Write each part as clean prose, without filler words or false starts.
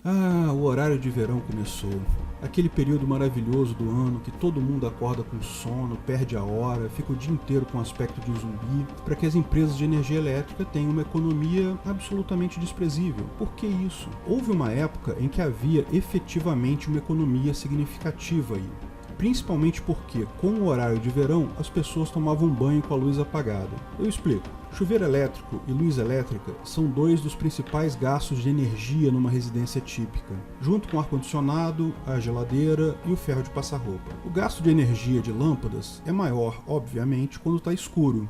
Ah, o horário de verão começou. Aquele período maravilhoso do ano que todo mundo acorda com sono, perde a hora, fica o dia inteiro com aspecto de zumbi, para que as empresas de energia elétrica tenham uma economia absolutamente desprezível. Por que isso? Houve uma época em que havia efetivamente uma economia significativa aí. Principalmente porque, com o horário de verão, as pessoas tomavam banho com a luz apagada. Eu explico. Chuveiro elétrico e luz elétrica são dois dos principais gastos de energia numa residência típica, junto com o ar-condicionado, a geladeira e o ferro de passar roupa. O gasto de energia de lâmpadas é maior, obviamente, quando está escuro.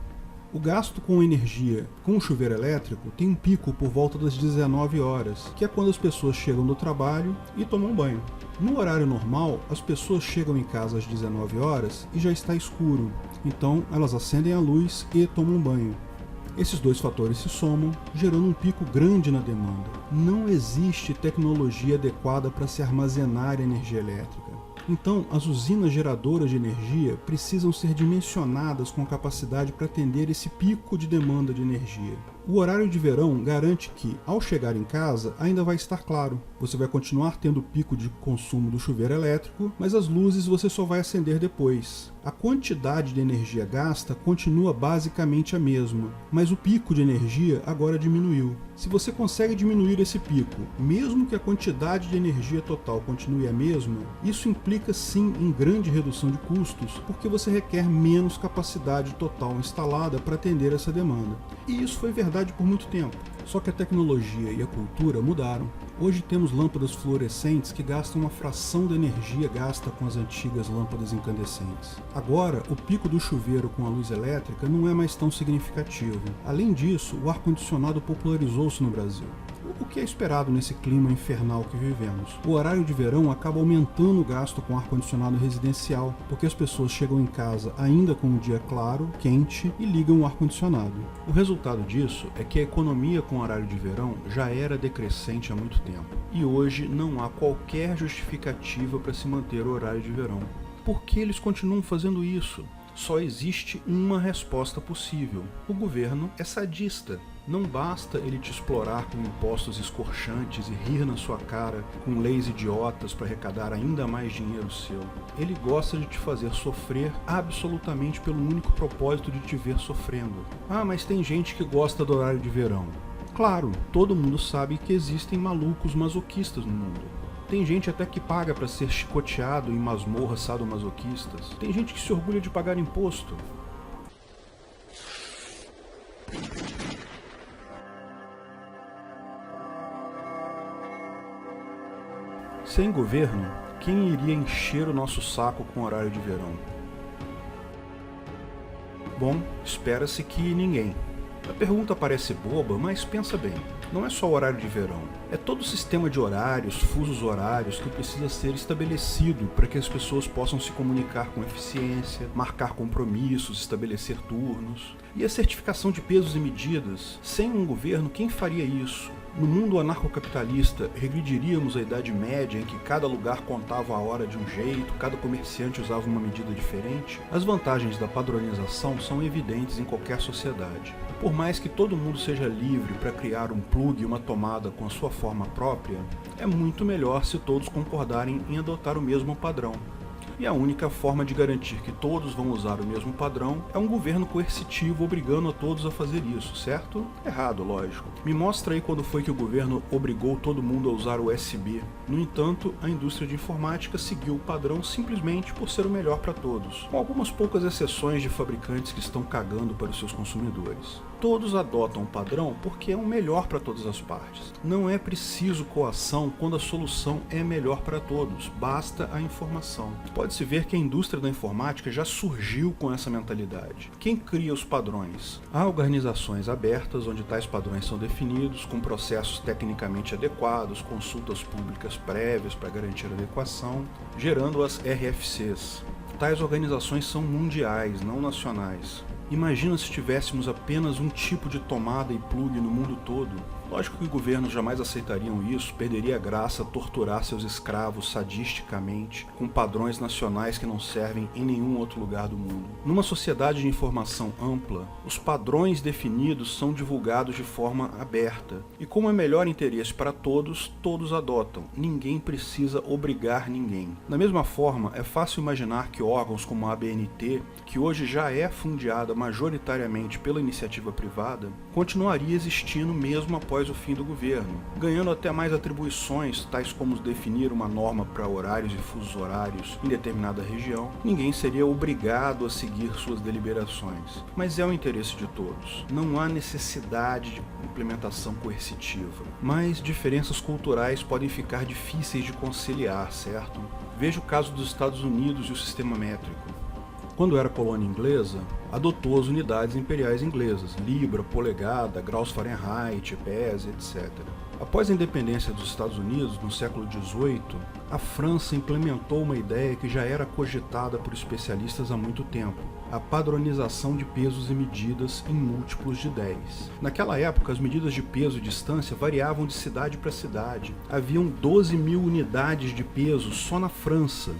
O gasto com energia com o chuveiro elétrico tem um pico por volta das 19 horas, que é quando as pessoas chegam do trabalho e tomam banho. No horário normal, as pessoas chegam em casa às 19 horas e já está escuro, então elas acendem a luz e tomam banho. Esses dois fatores se somam, gerando um pico grande na demanda. Não existe tecnologia adequada para se armazenar energia elétrica. Então, as usinas geradoras de energia precisam ser dimensionadas com capacidade para atender esse pico de demanda de energia. O horário de verão garante que, ao chegar em casa, ainda vai estar claro. Você vai continuar tendo o pico de consumo do chuveiro elétrico, mas as luzes você só vai acender depois. A quantidade de energia gasta continua basicamente a mesma, mas o pico de energia agora diminuiu. Se você consegue diminuir esse pico, mesmo que a quantidade de energia total continue a mesma, isso implica sim em grande redução de custos, porque você requer menos capacidade total instalada para atender essa demanda. E isso foi verdade por muito tempo. Só que a tecnologia e a cultura mudaram. Hoje temos lâmpadas fluorescentes que gastam uma fração da energia gasta com as antigas lâmpadas incandescentes. Agora, o pico do chuveiro com a luz elétrica não é mais tão significativo. Além disso, o ar-condicionado popularizou-se no Brasil. O que é esperado nesse clima infernal que vivemos? O horário de verão acaba aumentando o gasto com ar-condicionado residencial, porque as pessoas chegam em casa ainda com o dia claro, quente e ligam o ar-condicionado. O resultado disso é que a economia com o horário de verão já era decrescente há muito tempo, e hoje não há qualquer justificativa para se manter o horário de verão. Por que eles continuam fazendo isso? Só existe uma resposta possível. O governo é sadista. Não basta ele te explorar com impostos escorchantes e rir na sua cara com leis idiotas para arrecadar ainda mais dinheiro seu. Ele gosta de te fazer sofrer absolutamente pelo único propósito de te ver sofrendo. Ah, mas tem gente que gosta do horário de verão. Claro, todo mundo sabe que existem malucos masoquistas no mundo. Tem gente até que paga para ser chicoteado em masmorras sadomasoquistas. Tem gente que se orgulha de pagar imposto. Sem governo, quem iria encher o nosso saco com horário de verão? Bom, espera-se que ninguém. A pergunta parece boba, mas pensa bem. Não é só o horário de verão. É todo o sistema de horários, fusos horários que precisa ser estabelecido para que as pessoas possam se comunicar com eficiência, marcar compromissos, estabelecer turnos. E a certificação de pesos e medidas. Sem um governo, quem faria isso? No mundo anarcocapitalista, regrediríamos à Idade Média em que cada lugar contava a hora de um jeito, cada comerciante usava uma medida diferente? As vantagens da padronização são evidentes em qualquer sociedade. Por mais que todo mundo seja livre para criar um plug e uma tomada com a sua forma própria, é muito melhor se todos concordarem em adotar o mesmo padrão. E a única forma de garantir que todos vão usar o mesmo padrão é um governo coercitivo obrigando a todos a fazer isso, certo? Errado, lógico. Me mostra aí quando foi que o governo obrigou todo mundo a usar o USB. No entanto, a indústria de informática seguiu o padrão simplesmente por ser o melhor para todos, com algumas poucas exceções de fabricantes que estão cagando para os seus consumidores. Todos adotam o padrão porque é o melhor para todas as partes. Não é preciso coação quando a solução é melhor para todos, basta a informação. Pode-se ver que a indústria da informática já surgiu com essa mentalidade. Quem cria os padrões? Há organizações abertas onde tais padrões são definidos, com processos tecnicamente adequados, consultas públicas prévias para garantir a adequação, gerando as RFCs. Tais organizações são mundiais, não nacionais. Imagina se tivéssemos apenas um tipo de tomada e plug no mundo todo. Lógico que governos jamais aceitariam isso, perderia a graça torturar seus escravos sadisticamente, com padrões nacionais que não servem em nenhum outro lugar do mundo. Numa sociedade de informação ampla, os padrões definidos são divulgados de forma aberta, e como é melhor interesse para todos, todos adotam. Ninguém precisa obrigar ninguém. Da mesma forma, é fácil imaginar que órgãos como a ABNT, que hoje já é fundeada majoritariamente pela iniciativa privada, continuaria existindo mesmo após o fim do governo, ganhando até mais atribuições, tais como definir uma norma para horários e fusos horários em determinada região. Ninguém seria obrigado a seguir suas deliberações, mas é o interesse de todos. Não há necessidade de implementação coercitiva, mas diferenças culturais podem ficar difíceis de conciliar, certo? Veja o caso dos Estados Unidos e o sistema métrico. Quando era colônia inglesa, adotou as unidades imperiais inglesas, libra, polegada, graus Fahrenheit, pés, etc. Após a independência dos Estados Unidos, no século XVIII, a França implementou uma ideia que já era cogitada por especialistas há muito tempo: a padronização de pesos e medidas em múltiplos de 10. Naquela época, as medidas de peso e distância variavam de cidade para cidade. Haviam 12.000 unidades de peso só na França.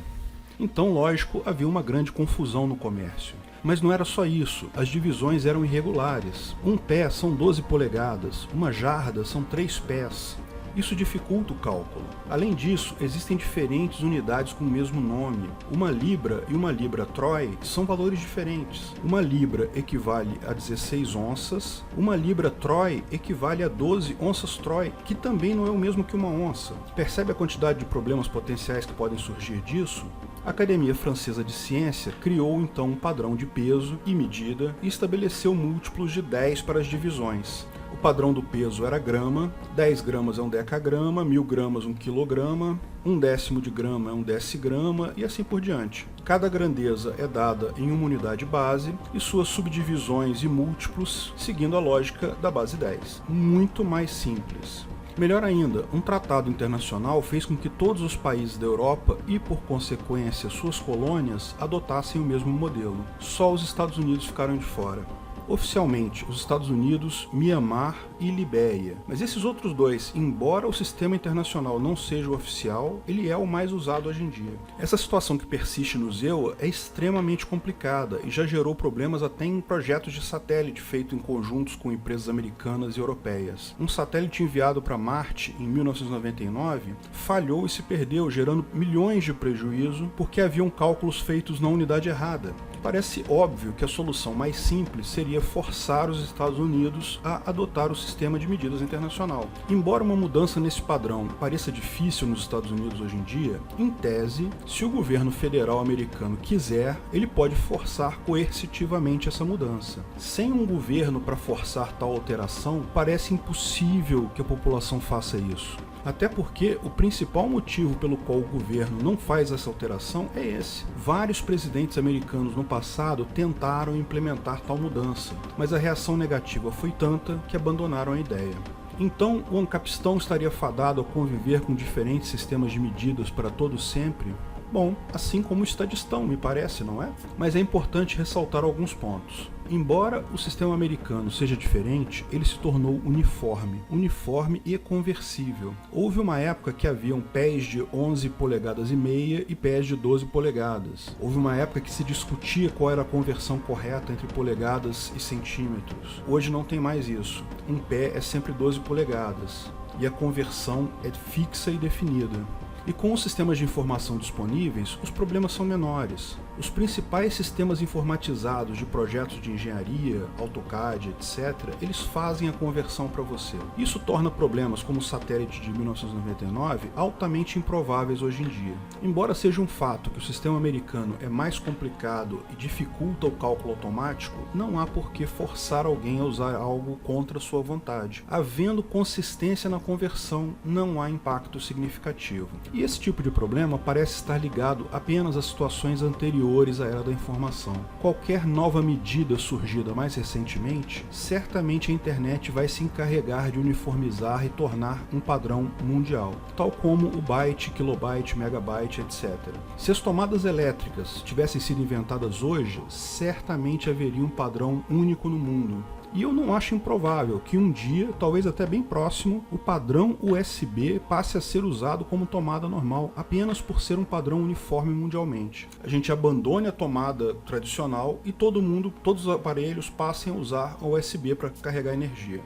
Então, lógico, havia uma grande confusão no comércio. Mas não era só isso, as divisões eram irregulares. Um pé são 12 polegadas, uma jarda são 3 pés. Isso dificulta o cálculo. Além disso, existem diferentes unidades com o mesmo nome. Uma libra e uma libra troy são valores diferentes. Uma libra equivale a 16 onças, uma libra troy equivale a 12 onças troy, que também não é o mesmo que uma onça. Percebe a quantidade de problemas potenciais que podem surgir disso? A Academia Francesa de Ciência criou então um padrão de peso e medida e estabeleceu múltiplos de 10 para as divisões. O padrão do peso era grama, 10 gramas é um decagrama, 1000 gramas um quilograma, 1/10 de grama é um decigrama e assim por diante. Cada grandeza é dada em uma unidade base e suas subdivisões e múltiplos seguindo a lógica da base 10. Muito mais simples. Melhor ainda, um tratado internacional fez com que todos os países da Europa e, por consequência, suas colônias adotassem o mesmo modelo. Só os Estados Unidos ficaram de fora. Oficialmente, os Estados Unidos, Mianmar e Libéria. Mas esses outros dois, embora o sistema internacional não seja o oficial, ele é o mais usado hoje em dia. Essa situação que persiste no ZEUA é extremamente complicada e já gerou problemas até em projetos de satélite feitos em conjuntos com empresas americanas e europeias. Um satélite enviado para Marte em 1999 falhou e se perdeu, gerando milhões de prejuízo porque haviam cálculos feitos na unidade errada. Parece óbvio que a solução mais simples seria forçar os Estados Unidos a adotar o sistema de medidas internacional. Embora uma mudança nesse padrão pareça difícil nos Estados Unidos hoje em dia, em tese, se o governo federal americano quiser, ele pode forçar coercitivamente essa mudança. Sem um governo para forçar tal alteração, parece impossível que a população faça isso. Até porque o principal motivo pelo qual o governo não faz essa alteração é esse. Vários presidentes americanos no passado tentaram implementar tal mudança, mas a reação negativa foi tanta que abandonaram a ideia. Então, o Ancapistão estaria fadado a conviver com diferentes sistemas de medidas para todo sempre? Bom, assim como o Estadistão, me parece, não é? Mas é importante ressaltar alguns pontos. Embora o sistema americano seja diferente, ele se tornou uniforme e conversível. Houve uma época que haviam pés de 11 polegadas e meia e pés de 12 polegadas. Houve uma época que se discutia qual era a conversão correta entre polegadas e centímetros. Hoje não tem mais isso. Um pé é sempre 12 polegadas e a conversão é fixa e definida. E com os sistemas de informação disponíveis, os problemas são menores. Os principais sistemas informatizados de projetos de engenharia, AutoCAD, etc., eles fazem a conversão para você. Isso torna problemas como o satélite de 1999 altamente improváveis hoje em dia. Embora seja um fato que o sistema americano é mais complicado e dificulta o cálculo automático, não há por que forçar alguém a usar algo contra sua vontade. Havendo consistência na conversão, não há impacto significativo. E esse tipo de problema parece estar ligado apenas a situações anteriores à era da informação. Qualquer nova medida surgida mais recentemente, certamente a internet vai se encarregar de uniformizar e tornar um padrão mundial, tal como o byte, kilobyte, megabyte, etc. Se as tomadas elétricas tivessem sido inventadas hoje, certamente haveria um padrão único no mundo. E eu não acho improvável que um dia, talvez até bem próximo, o padrão USB passe a ser usado como tomada normal, apenas por ser um padrão uniforme mundialmente. A gente abandone a tomada tradicional e todos os aparelhos passem a usar a USB para carregar energia.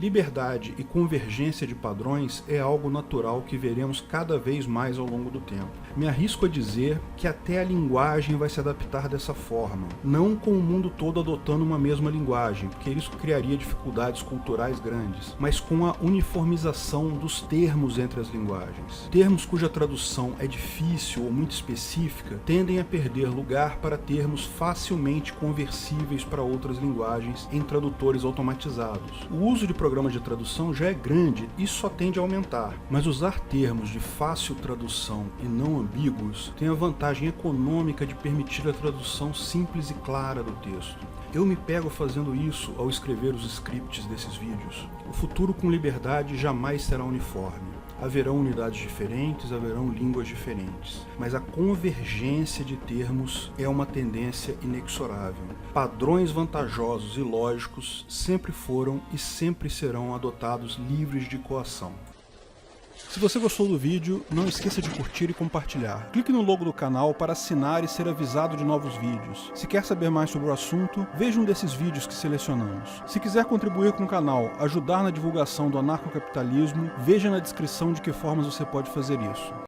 Liberdade e convergência de padrões é algo natural que veremos cada vez mais ao longo do tempo. Me arrisco a dizer que até a linguagem vai se adaptar dessa forma, não com o mundo todo adotando uma mesma linguagem, porque isso criaria dificuldades culturais grandes, mas com a uniformização dos termos entre as linguagens. Termos cuja tradução é difícil ou muito específica tendem a perder lugar para termos facilmente conversíveis para outras linguagens em tradutores automatizados. O uso de programas de tradução já é grande e só tende a aumentar, mas usar termos de fácil tradução e não ambíguos tem a vantagem econômica de permitir a tradução simples e clara do texto. Eu me pego fazendo isso ao escrever os scripts desses vídeos. O futuro com liberdade jamais será uniforme. Haverão unidades diferentes, haverão línguas diferentes, mas a convergência de termos é uma tendência inexorável. Padrões vantajosos e lógicos sempre foram e sempre serão adotados livres de coação. Se você gostou do vídeo, não esqueça de curtir e compartilhar. Clique no logo do canal para assinar e ser avisado de novos vídeos. Se quer saber mais sobre o assunto, veja um desses vídeos que selecionamos. Se quiser contribuir com o canal, ajudar na divulgação do anarcocapitalismo, veja na descrição de que formas você pode fazer isso.